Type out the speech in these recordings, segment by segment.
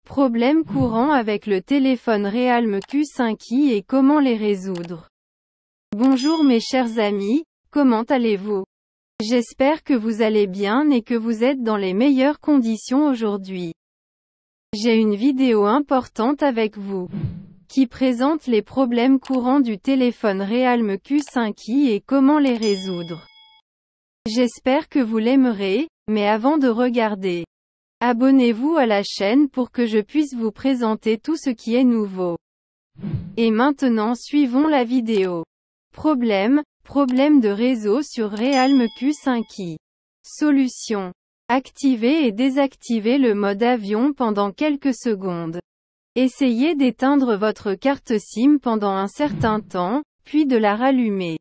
Problèmes courants avec le téléphone Realme Q5i et comment les résoudre. Bonjour mes chers amis, comment allez-vous? J'espère que vous allez bien et que vous êtes dans les meilleures conditions aujourd'hui. J'ai une vidéo importante avec vous, qui présente les problèmes courants du téléphone Realme Q5i et comment les résoudre. J'espère que vous l'aimerez, mais avant de regarder, abonnez-vous à la chaîne pour que je puisse vous présenter tout ce qui est nouveau. Et maintenant suivons la vidéo. Problème de réseau sur Realme Q5i. Solution. Activez et désactivez le mode avion pendant quelques secondes. Essayez d'éteindre votre carte SIM pendant un certain temps, puis de la rallumer.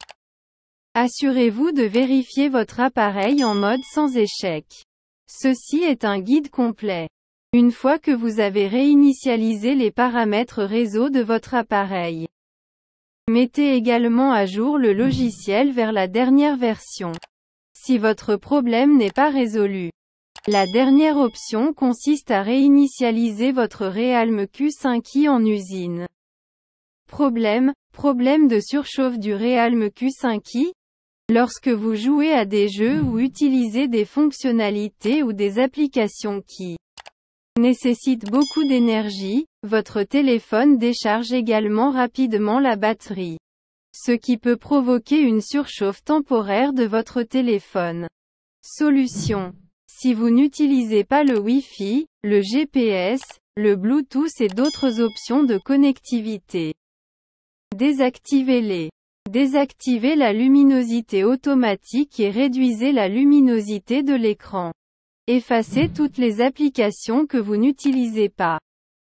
Assurez-vous de vérifier votre appareil en mode sans échec. Ceci est un guide complet. Une fois que vous avez réinitialisé les paramètres réseau de votre appareil, mettez également à jour le logiciel vers la dernière version. Si votre problème n'est pas résolu, la dernière option consiste à réinitialiser votre Realme Q5i en usine. Problème de surchauffe du Realme Q5i. Lorsque vous jouez à des jeux ou utilisez des fonctionnalités ou des applications qui nécessitent beaucoup d'énergie, votre téléphone décharge également rapidement la batterie, ce qui peut provoquer une surchauffe temporaire de votre téléphone. Solution. Si vous n'utilisez pas le Wi-Fi, le GPS, le Bluetooth et d'autres options de connectivité, désactivez-les. Désactivez la luminosité automatique et réduisez la luminosité de l'écran. Effacez toutes les applications que vous n'utilisez pas.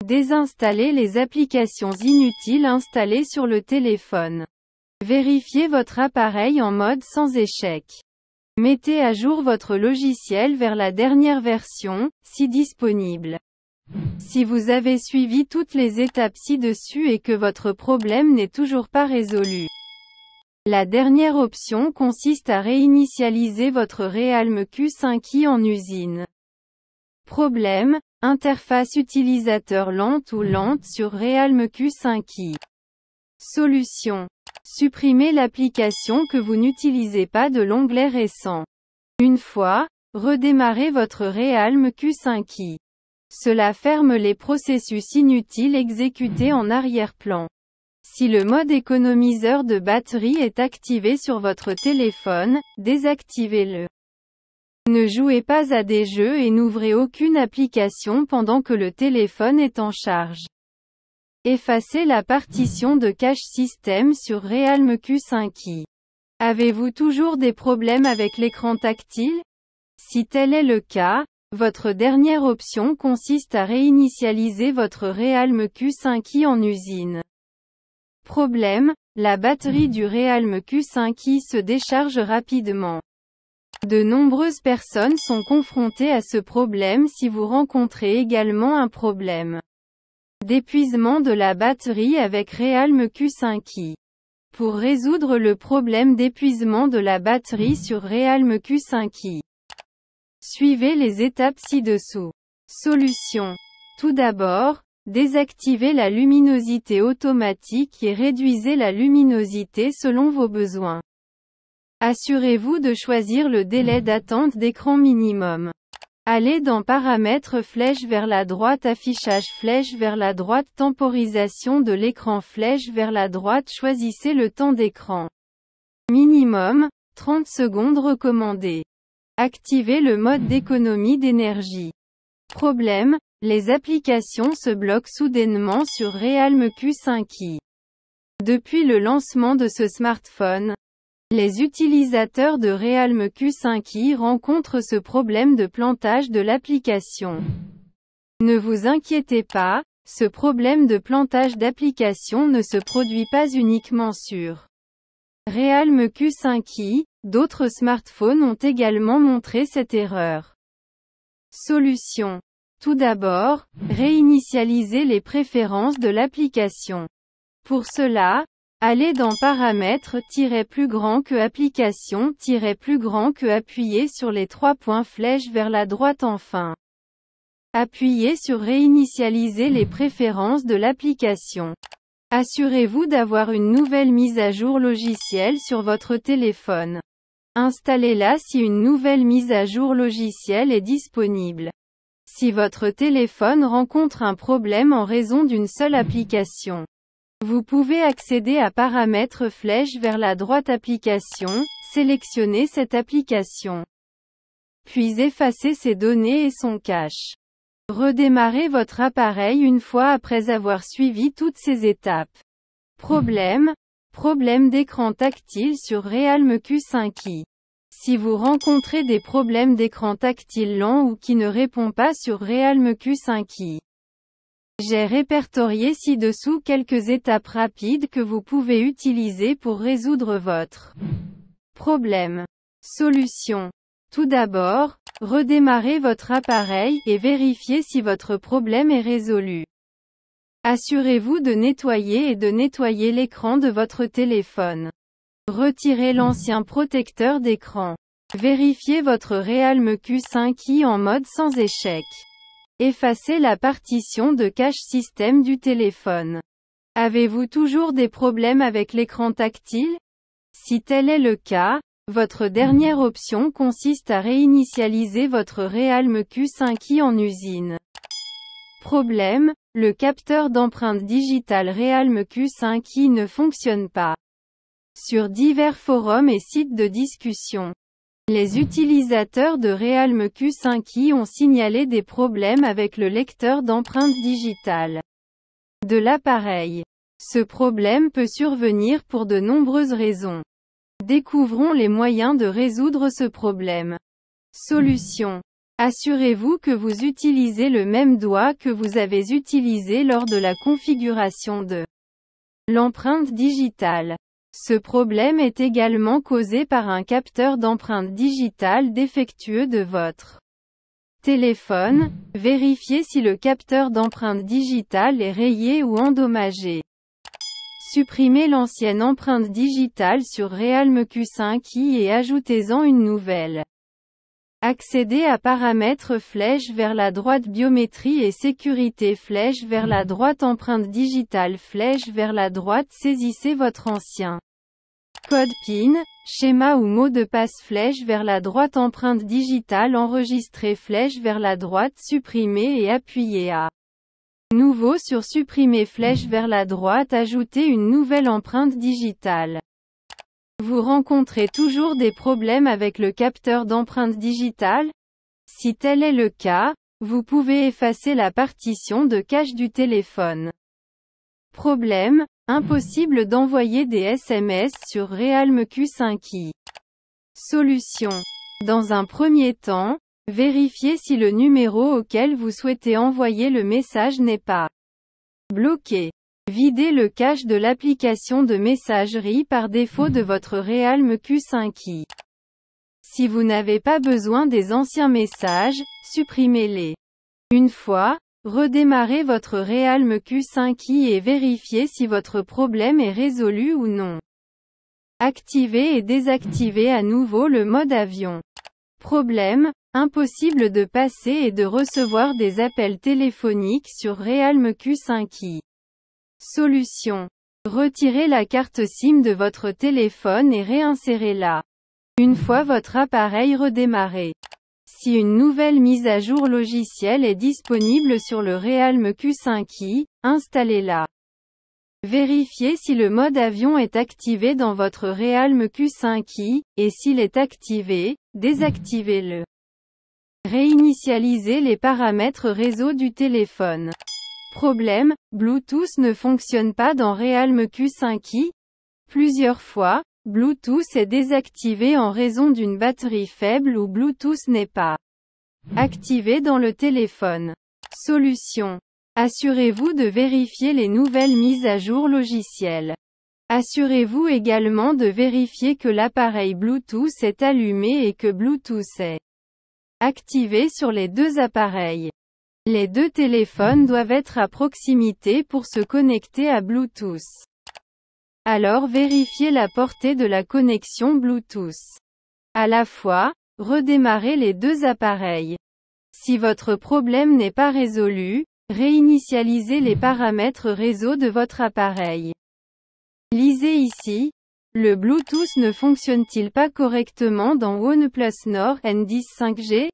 Désinstallez les applications inutiles installées sur le téléphone. Vérifiez votre appareil en mode sans échec. Mettez à jour votre logiciel vers la dernière version, si disponible. Si vous avez suivi toutes les étapes ci-dessus et que votre problème n'est toujours pas résolu, la dernière option consiste à réinitialiser votre Realme Q5i en usine. Problème, interface utilisateur lente ou lente sur Realme Q5i. Solution. Supprimez l'application que vous n'utilisez pas de l'onglet récent. Une fois, redémarrez votre Realme Q5i. Cela ferme les processus inutiles exécutés en arrière-plan. Si le mode économiseur de batterie est activé sur votre téléphone, désactivez-le. Ne jouez pas à des jeux et n'ouvrez aucune application pendant que le téléphone est en charge. Effacez la partition de cache système sur Realme Q5i. Avez-vous toujours des problèmes avec l'écran tactile? Si tel est le cas, votre dernière option consiste à réinitialiser votre Realme Q5i en usine. Problème, la batterie du Realme Q5i se décharge rapidement. De nombreuses personnes sont confrontées à ce problème si vous rencontrez également un problème d'épuisement de la batterie avec Realme Q5i. Pour résoudre le problème d'épuisement de la batterie sur Realme Q5i, suivez les étapes ci-dessous. Solution. Tout d'abord, désactivez la luminosité automatique et réduisez la luminosité selon vos besoins. Assurez-vous de choisir le délai d'attente d'écran minimum. Allez dans Paramètres flèche vers la droite Affichage flèche vers la droite Temporisation de l'écran flèche vers la droite Choisissez le temps d'écran. Minimum, 30 secondes recommandé. Activez le mode d'économie d'énergie. Problème, les applications se bloquent soudainement sur Realme Q5i. Depuis le lancement de ce smartphone, les utilisateurs de Realme Q5i rencontrent ce problème de plantage de l'application. Ne vous inquiétez pas, ce problème de plantage d'application ne se produit pas uniquement sur Realme Q5i, d'autres smartphones ont également montré cette erreur. Solution. Tout d'abord, réinitialisez les préférences de l'application. Pour cela, allez dans Paramètres plus grand que Application plus grand que appuyez sur les 3 points flèches vers la droite enfin. Appuyez sur Réinitialiser les préférences de l'application. Assurez-vous d'avoir une nouvelle mise à jour logicielle sur votre téléphone. Installez-la si une nouvelle mise à jour logicielle est disponible. Si votre téléphone rencontre un problème en raison d'une seule application, vous pouvez accéder à Paramètres flèche vers la droite Applications, sélectionnez cette application. Puis effacez ses données et son cache. Redémarrez votre appareil une fois après avoir suivi toutes ces étapes. Problème d'écran tactile sur Realme Q5i. Si vous rencontrez des problèmes d'écran tactile lent ou qui ne répond pas sur Realme Q5i, j'ai répertorié ci-dessous quelques étapes rapides que vous pouvez utiliser pour résoudre votre problème. Solution. Tout d'abord, redémarrez votre appareil et vérifiez si votre problème est résolu. Assurez-vous de nettoyer l'écran de votre téléphone. Retirez l'ancien protecteur d'écran. Vérifiez votre Realme Q5i en mode sans échec. Effacez la partition de cache système du téléphone. Avez-vous toujours des problèmes avec l'écran tactile? Si tel est le cas, votre dernière option consiste à réinitialiser votre Realme Q5i en usine. Problème, le capteur d'empreinte digitale Realme Q5i ne fonctionne pas. Sur divers forums et sites de discussion, les utilisateurs de Realme Q5i ont signalé des problèmes avec le lecteur d'empreinte digitale de l'appareil. Ce problème peut survenir pour de nombreuses raisons. Découvrons les moyens de résoudre ce problème. Solution. Assurez-vous que vous utilisez le même doigt que vous avez utilisé lors de la configuration de l'empreinte digitale. Ce problème est également causé par un capteur d'empreinte digitale défectueux de votre téléphone. Vérifiez si le capteur d'empreinte digitale est rayé ou endommagé. Supprimez l'ancienne empreinte digitale sur Realme Q5i et ajoutez-en une nouvelle. Accédez à Paramètres flèche vers la droite Biométrie et Sécurité flèche vers la droite Empreinte digitale flèche vers la droite Saisissez votre ancien code PIN, schéma ou mot de passe flèche vers la droite Empreinte digitale enregistrée flèche vers la droite Supprimer et appuyez à nouveau sur Supprimer flèche vers la droite Ajouter une nouvelle empreinte digitale. Vous rencontrez toujours des problèmes avec le capteur d'empreinte digitale? Si tel est le cas, vous pouvez effacer la partition de cache du téléphone. Problème, impossible d'envoyer des SMS sur Realme Q5i. Solution. Dans un premier temps, vérifiez si le numéro auquel vous souhaitez envoyer le message n'est pas bloqué. Videz le cache de l'application de messagerie par défaut de votre Realme Q5i. Si vous n'avez pas besoin des anciens messages, supprimez-les. Une fois, redémarrez votre Realme Q5i et vérifiez si votre problème est résolu ou non. Activez et désactivez à nouveau le mode avion. Problème, impossible de passer et de recevoir des appels téléphoniques sur Realme Q5i. Solution. Retirez la carte SIM de votre téléphone et réinsérez-la. Une fois votre appareil redémarré. Si une nouvelle mise à jour logicielle est disponible sur le Realme Q5i, installez-la. Vérifiez si le mode avion est activé dans votre Realme Q5i, et s'il est activé, désactivez-le. Réinitialisez les paramètres réseau du téléphone. Problème, Bluetooth ne fonctionne pas dans Realme Q5i. Plusieurs fois, Bluetooth est désactivé en raison d'une batterie faible ou Bluetooth n'est pas activé dans le téléphone. Solution. Assurez-vous de vérifier les nouvelles mises à jour logicielles. Assurez-vous également de vérifier que l'appareil Bluetooth est allumé et que Bluetooth est activé sur les deux appareils. Les deux téléphones doivent être à proximité pour se connecter à Bluetooth. Alors vérifiez la portée de la connexion Bluetooth. À la fois, redémarrez les deux appareils. Si votre problème n'est pas résolu, réinitialisez les paramètres réseau de votre appareil. Lisez ici. Le Bluetooth ne fonctionne-t-il pas correctement dans OnePlus Nord N10 5G?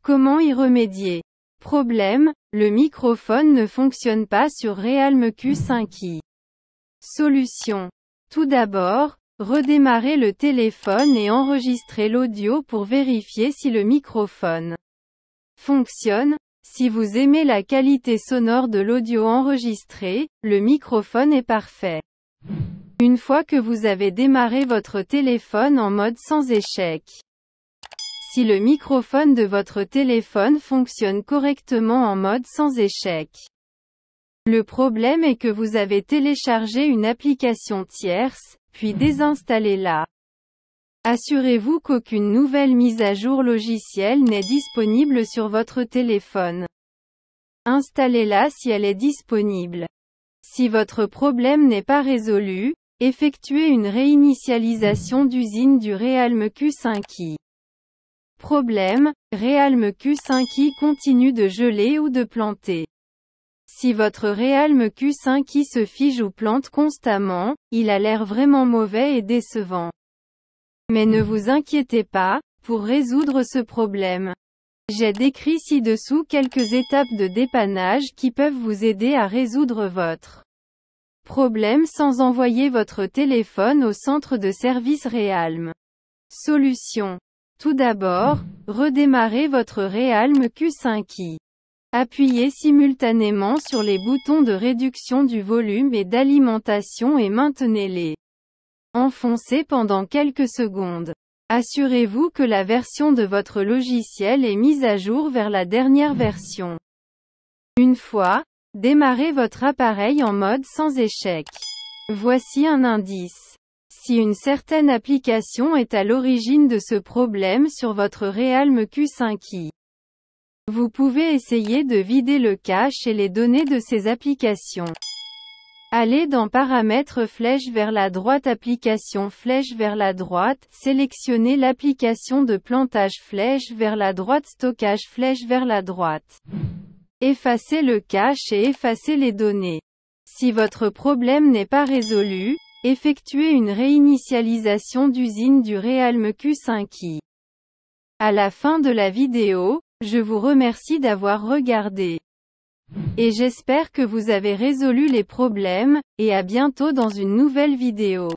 Comment y remédier? Problème, le microphone ne fonctionne pas sur Realme Q5i. Solution. Tout d'abord, redémarrez le téléphone et enregistrez l'audio pour vérifier si le microphone fonctionne. Si vous aimez la qualité sonore de l'audio enregistré, le microphone est parfait. Une fois que vous avez démarré votre téléphone en mode sans échec. Si le microphone de votre téléphone fonctionne correctement en mode sans échec. Le problème est que vous avez téléchargé une application tierce, puis désinstallez-la. Assurez-vous qu'aucune nouvelle mise à jour logicielle n'est disponible sur votre téléphone. Installez-la si elle est disponible. Si votre problème n'est pas résolu, effectuez une réinitialisation d'usine du Realme Q5i. Problème, Realme Q5i continue de geler ou de planter. Si votre Realme Q5i se fige ou plante constamment, il a l'air vraiment mauvais et décevant. Mais ne vous inquiétez pas, pour résoudre ce problème. J'ai décrit ci-dessous quelques étapes de dépannage qui peuvent vous aider à résoudre votre problème sans envoyer votre téléphone au centre de service Realme. Solution. Tout d'abord, redémarrez votre Realme Q5i. Appuyez simultanément sur les boutons de réduction du volume et d'alimentation et maintenez-les enfoncés pendant quelques secondes. Assurez-vous que la version de votre logiciel est mise à jour vers la dernière version. Une fois, démarrez votre appareil en mode sans échec. Voici un indice. Si une certaine application est à l'origine de ce problème sur votre Realme Q5i, vous pouvez essayer de vider le cache et les données de ces applications. Allez dans Paramètres flèche vers la droite Application flèche vers la droite, sélectionnez l'application de plantage flèche vers la droite Stockage flèche vers la droite. Effacez le cache et effacez les données. Si votre problème n'est pas résolu, effectuez une réinitialisation d'usine du Realme Q5i. À la fin de la vidéo, je vous remercie d'avoir regardé. Et j'espère que vous avez résolu les problèmes, et à bientôt dans une nouvelle vidéo.